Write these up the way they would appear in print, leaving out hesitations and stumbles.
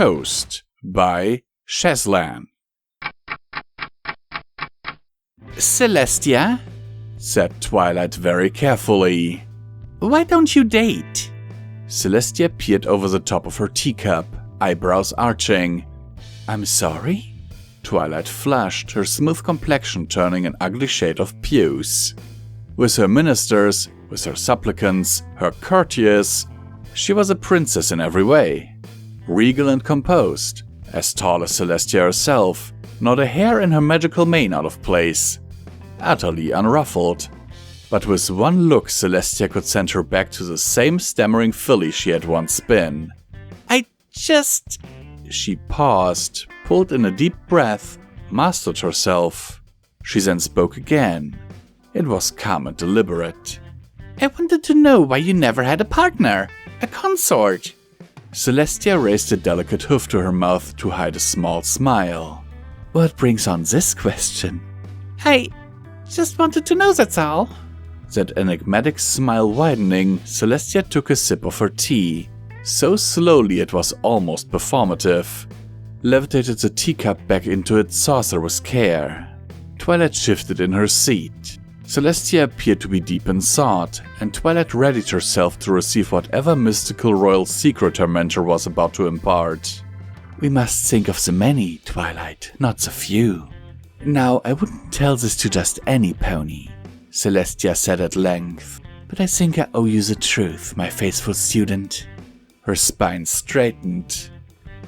Toast by Shaslan. "Celestia," said Twilight very carefully, "why don't you date?" Celestia peered over the top of her teacup, eyebrows arching. "I'm sorry?" Twilight flushed, her smooth complexion turning an ugly shade of puce. With her ministers, with her supplicants, her courtiers, she was a princess in every way. Regal and composed, as tall as Celestia herself, not a hair in her magical mane out of place. Utterly unruffled. But with one look, Celestia could send her back to the same stammering filly she had once been. She paused, pulled in a deep breath, mastered herself. She then spoke again. It was calm and deliberate. "I wanted to know why you never had a partner, a consort." Celestia raised a delicate hoof to her mouth to hide a small smile. "What brings on this question?" "I just wanted to know, that's all." That enigmatic smile widening, Celestia took a sip of her tea, so slowly it was almost performative. Levitated the teacup back into its saucer with care. Twilight shifted in her seat. Celestia appeared to be deep in thought, and Twilight readied herself to receive whatever mystical royal secret her mentor was about to impart. "We must think of the many, Twilight, not the few. Now, I wouldn't tell this to just any pony," Celestia said at length, "but I think I owe you the truth, my faithful student." Her spine straightened.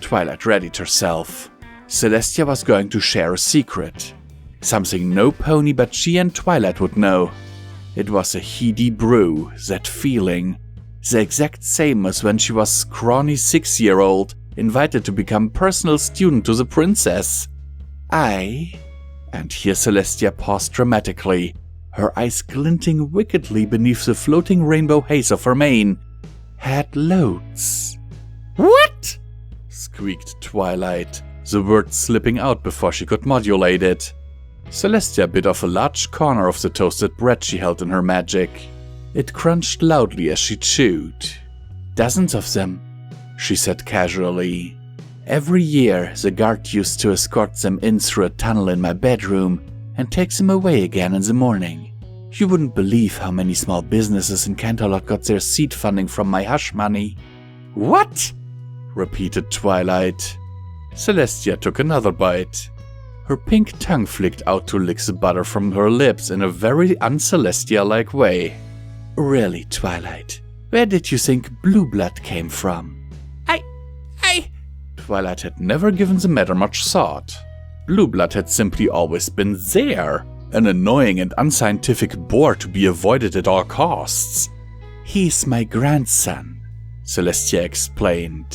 Twilight readied herself. Celestia was going to share a secret. Something no pony but she and Twilight would know. It was a heady brew, that feeling. The exact same as when she was a scrawny 6-year-old, invited to become personal student to the princess. And here Celestia paused dramatically, her eyes glinting wickedly beneath the floating rainbow haze of her mane, "had loads." "What?" squeaked Twilight, the words slipping out before she could modulate it. Celestia bit off a large corner of the toasted bread she held in her magic. It crunched loudly as she chewed. "Dozens of them," she said casually. "Every year, the guard used to escort them in through a tunnel in my bedroom and take them away again in the morning. You wouldn't believe how many small businesses in Canterlot got their seed funding from my hush money." "What?" repeated Twilight. Celestia took another bite. Her pink tongue flicked out to lick the butter from her lips in a very un-Celestia-like way. "Really, Twilight, where did you think blue blood came from?" Twilight had never given the matter much thought. Blue blood had simply always been there, an annoying and unscientific bore to be avoided at all costs. "He's my grandson," Celestia explained.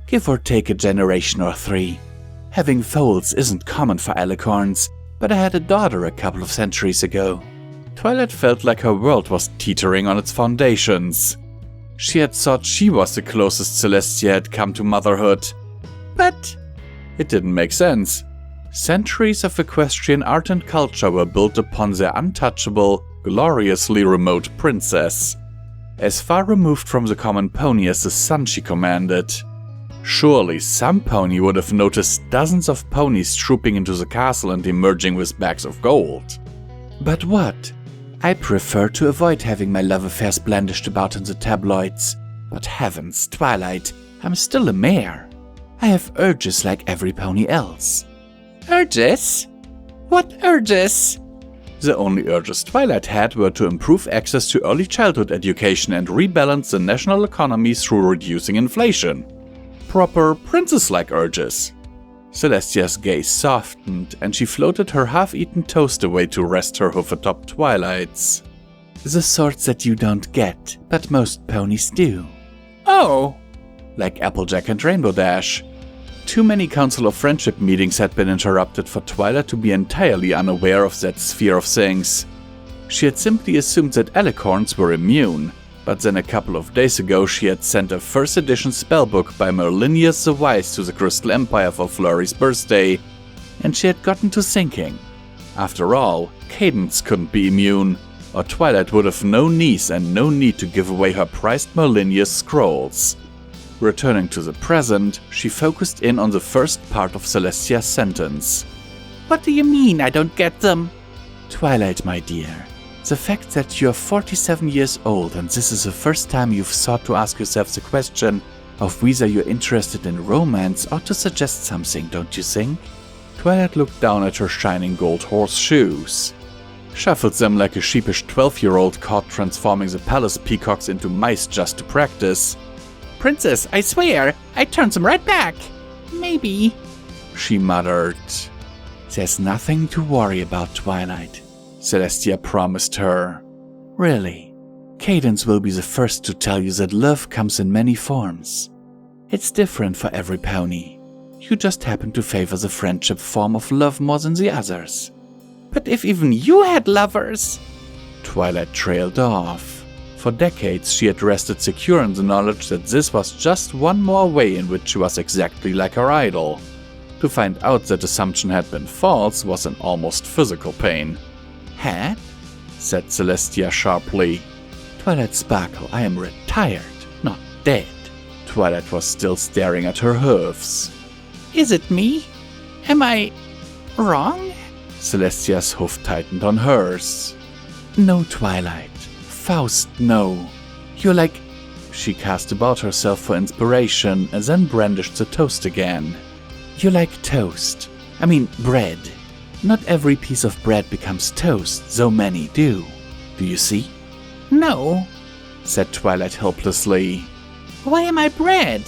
"Give or take a generation or 3. Having foals isn't common for alicorns, but I had a daughter a couple of centuries ago." Twilight felt like her world was teetering on its foundations. She had thought she was the closest Celestia had come to motherhood. But it didn't make sense. Centuries of equestrian art and culture were built upon their untouchable, gloriously remote princess. As far removed from the common pony as the sun she commanded. Surely some pony would have noticed dozens of ponies trooping into the castle and emerging with bags of gold. But what? I prefer to avoid having my love affairs blandished about in the tabloids. But heavens, Twilight, I'm still a mare. I have urges like every pony else. Urges? What urges? The only urges Twilight had were to improve access to early childhood education and rebalance the national economy through reducing inflation. Proper princess-like urges. Celestia's gaze softened, and she floated her half-eaten toast away to rest her hoof atop Twilight's. The sorts that you don't get, but most ponies do. Oh! Like Applejack and Rainbow Dash. Too many Council of Friendship meetings had been interrupted for Twilight to be entirely unaware of that sphere of things. She had simply assumed that alicorns were immune, but then a couple of days ago she had sent a first edition spellbook by Merlinius the Wise to the Crystal Empire for Flurry's birthday, and she had gotten to thinking. After all, Cadence couldn't be immune, or Twilight would have no niece and no need to give away her prized Merlinius scrolls. Returning to the present, she focused in on the first part of Celestia's sentence. What do you mean I don't get them? Twilight, my dear, the fact that you're 47 years old and this is the first time you've sought to ask yourself the question of whether you're interested in romance ought to suggest something, don't you think? Twilight looked down at her shining gold horseshoes, shuffled them like a sheepish 12-year-old caught transforming the palace peacocks into mice just to practice. Princess, I swear, I turned them right back. Maybe, she muttered. There's nothing to worry about, Twilight, Celestia promised her. Really, Cadence will be the first to tell you that love comes in many forms. It's different for every pony. You just happen to favor the friendship form of love more than the others. But if even you had lovers... Twilight trailed off. For decades she had rested secure in the knowledge that this was just one more way in which she was exactly like her idol. To find out that assumption had been false was an almost physical pain. Had? Said Celestia sharply. Twilight Sparkle, I am retired, not dead. Twilight was still staring at her hooves. Is it me? Am I wrong? Celestia's hoof tightened on hers. No, Twilight. Faust, no. You're like... She cast about herself for inspiration and then brandished the toast again. You're like toast. I mean, bread. Not every piece of bread becomes toast, though many do. Do you see? No, said Twilight helplessly. Why am I bread?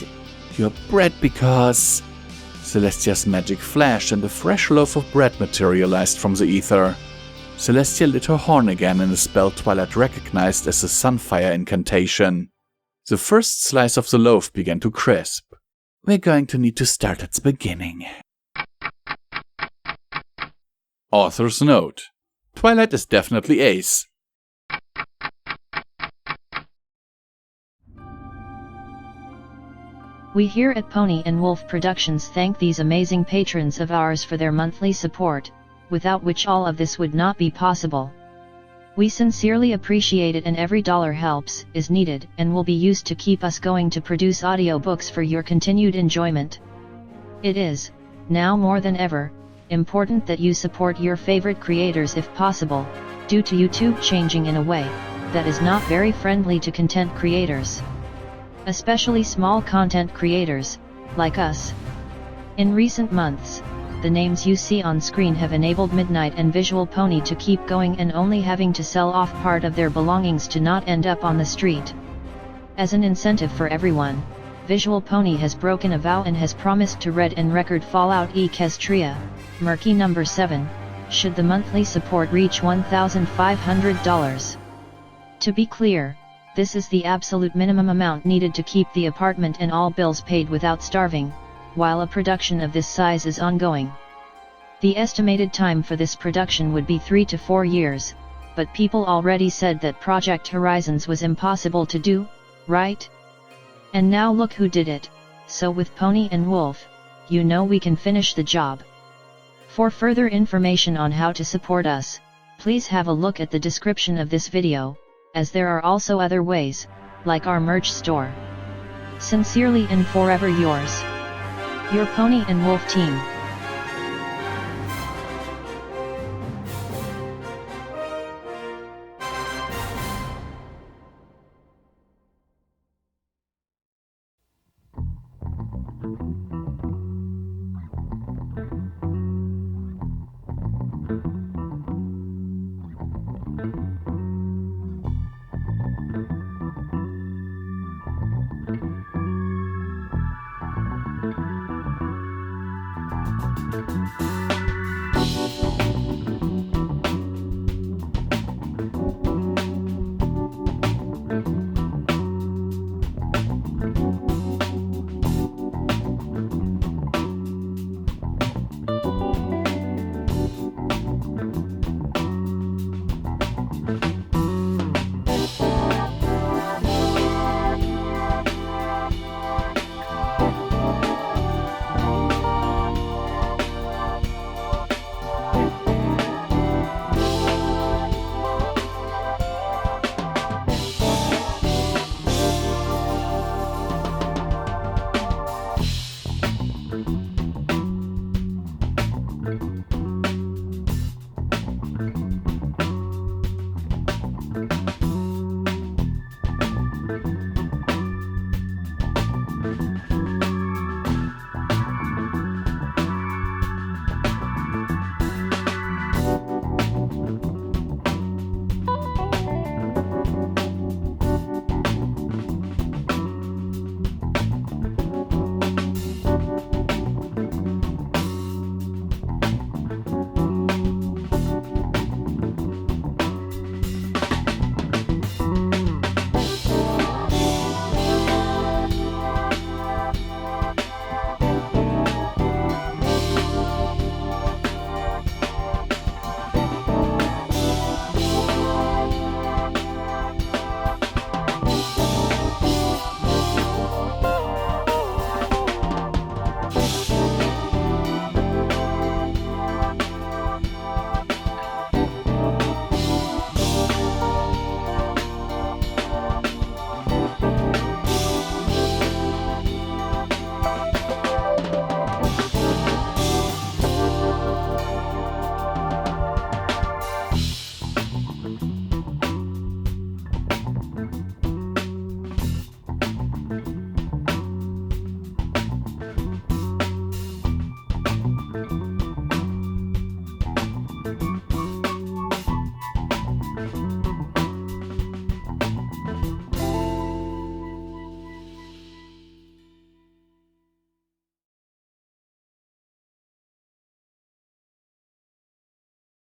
You're bread because... Celestia's magic flashed and a fresh loaf of bread materialized from the ether. Celestia lit her horn again in a spell Twilight recognized as the Sunfire incantation. The first slice of the loaf began to crisp. We're going to need to start at the beginning. Author's note. Twilight is definitely ace. We here at Pony&Wolf Productions thank these amazing patrons of ours for their monthly support, without which all of this would not be possible. We sincerely appreciate it, and every dollar helps, is needed, and will be used to keep us going to produce audiobooks for your continued enjoyment. It is, now more than ever, important that you support your favorite creators if possible, due to YouTube changing in a way that is not very friendly to content creators. Especially small content creators, like us. In recent months, the names you see on screen have enabled Midnight and Visual Pony to keep going and only having to sell off part of their belongings to not end up on the street. As an incentive for everyone, Visual Pony has broken a vow and has promised to read and record Fallout Equestria, Murky number 7, should the monthly support reach $1,500. To be clear, this is the absolute minimum amount needed to keep the apartment and all bills paid without starving, while a production of this size is ongoing. The estimated time for this production would be 3 to 4 years, but people already said that Project Horizons was impossible to do, right? And now look who did it, so with Pony&Wolf, you know we can finish the job. For further information on how to support us, please have a look at the description of this video, as there are also other ways, like our merch store. Sincerely and forever yours, your Pony&Wolf team.